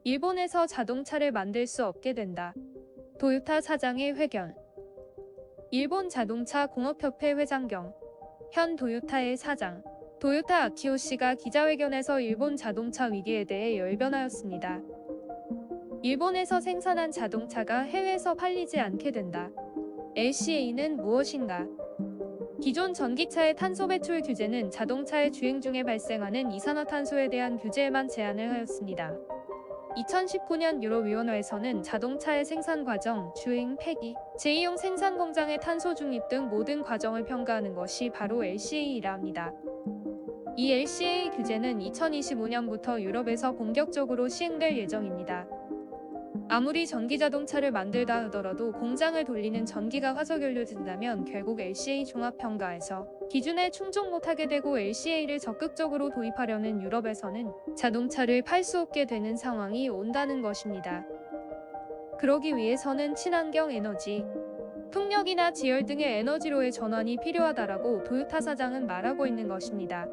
일본에서 자동차를 만들 수 없게 된다. 도요타 사장의 회견. 일본 자동차 공업협회 회장 경 현 도요타의 사장 도요타 아키오 씨가 기자회견에서 일본 자동차 위기에 대해 열변하였습니다. 일본에서 생산한 자동차가 해외에서 팔리지 않게 된다. LCA는 무엇인가? 기존 전기차의 탄소 배출 규제는 자동차의 주행 중에 발생하는 이산화탄소에 대한 규제에만 제한을 하였습니다. 2019년 유럽위원회에서는 자동차의 생산 과정, 주행, 폐기, 제2용 생산 공장의 탄소 중립 등 모든 과정을 평가하는 것이 바로 LCA이라 합니다. 이 LCA 규제는 2025년부터 유럽에서 본격적으로 시행될 예정입니다. 아무리 전기자동차를 만들다 하더라도 공장을 돌리는 전기가 화석연료 된다면 결국 LCA 종합평가에서 기준에 충족 못하게 되고 LCA를 적극적으로 도입하려는 유럽에서는 자동차를 팔 수 없게 되는 상황이 온다는 것입니다. 그러기 위해서는 친환경 에너지, 풍력이나 지열 등의 에너지로의 전환이 필요하다라고 도요타 사장은 말하고 있는 것입니다.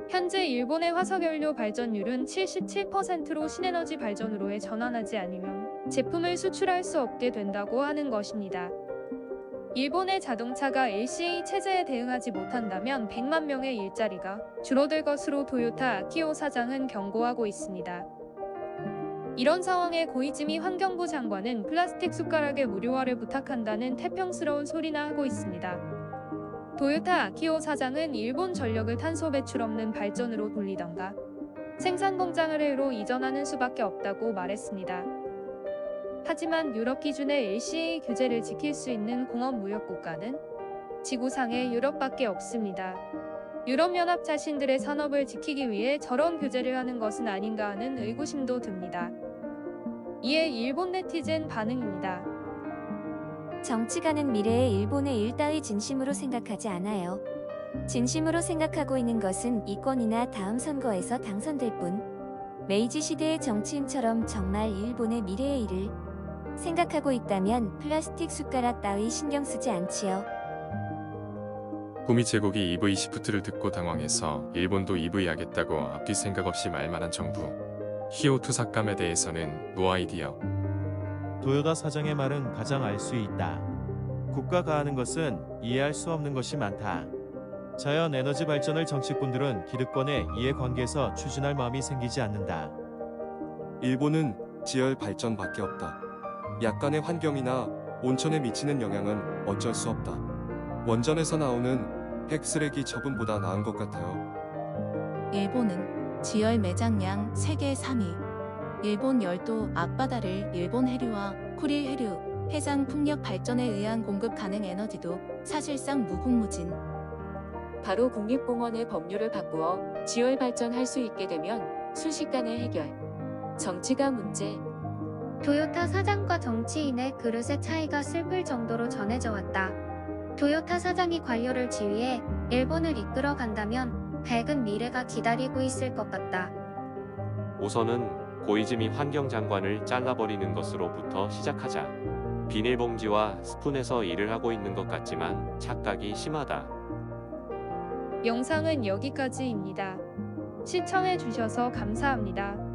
현재 일본의 화석연료 발전율은 77%로 신에너지 발전으로의 전환하지 않으면 제품을 수출할 수 없게 된다고 하는 것입니다. 일본의 자동차가 LCA 체제에 대응하지 못한다면 100만 명의 일자리가 줄어들 것으로 도요타 아키오 사장은 경고하고 있습니다. 이런 상황에 고이즈미 환경부 장관은 플라스틱 숟가락의 무료화를 부탁한다는 태평스러운 소리나 하고 있습니다. 도요타 아키오 사장은 일본 전력을 탄소 배출 없는 발전으로 돌리던가 생산 공장을 해외로 이전하는 수밖에 없다고 말했습니다. 하지만 유럽 기준의 LCA 규제를 지킬 수 있는 공업무역 국가는 지구상에 유럽밖에 없습니다. 유럽연합 자신들의 산업을 지키기 위해 저런 규제를 하는 것은 아닌가 하는 의구심도 듭니다. 이에 일본 네티즌 반응입니다. 정치가는 미래의 일본의 일 따위 진심으로 생각하지 않아요. 진심으로 생각하고 있는 것은 이권이나 다음 선거에서 당선될 뿐. 메이지 시대의 정치인처럼 정말 일본의 미래의 일을 생각하고 있다면 플라스틱 숟가락 따위 신경 쓰지 않지요. 구미 제국이 EV 시프트를 듣고 당황해서 일본도 EV 하겠다고 앞뒤 생각 없이 말만한 정부. 히오투 삭감에 대해서는 노 아이디어. 도요타 사장의 말은 가장 알 수 있다. 국가가 하는 것은 이해할 수 없는 것이 많다. 자연 에너지 발전을 정치꾼들은 기득권의 이해관계에서 추진할 마음이 생기지 않는다. 일본은 지열 발전밖에 없다. 약간의 환경이나 온천에 미치는 영향은 어쩔 수 없다. 원전에서 나오는 핵쓰레기 처분보다 나은 것 같아요. 일본은 지열 매장량 세계 3위. 일본 열도 앞바다를 일본 해류와 쿠릴 해류, 해상 풍력 발전에 의한 공급 가능 에너지도 사실상 무궁무진. 바로 국립공원의 법률을 바꾸어 지열 발전할 수 있게 되면 순식간에 해결. 정치가 문제. 도요타 사장과 정치인의 그릇의 차이가 슬플 정도로 전해져 왔다. 도요타 사장이 관료를 지휘해 일본을 이끌어 간다면 밝은 미래가 기다리고 있을 것 같다. 우선은 고이즈미 환경장관을 잘라버리는 것으로부터 시작하자. 비닐봉지와 스푼에서 일을 하고 있는 것 같지만 착각이 심하다. 영상은 여기까지입니다. 시청해주셔서 감사합니다.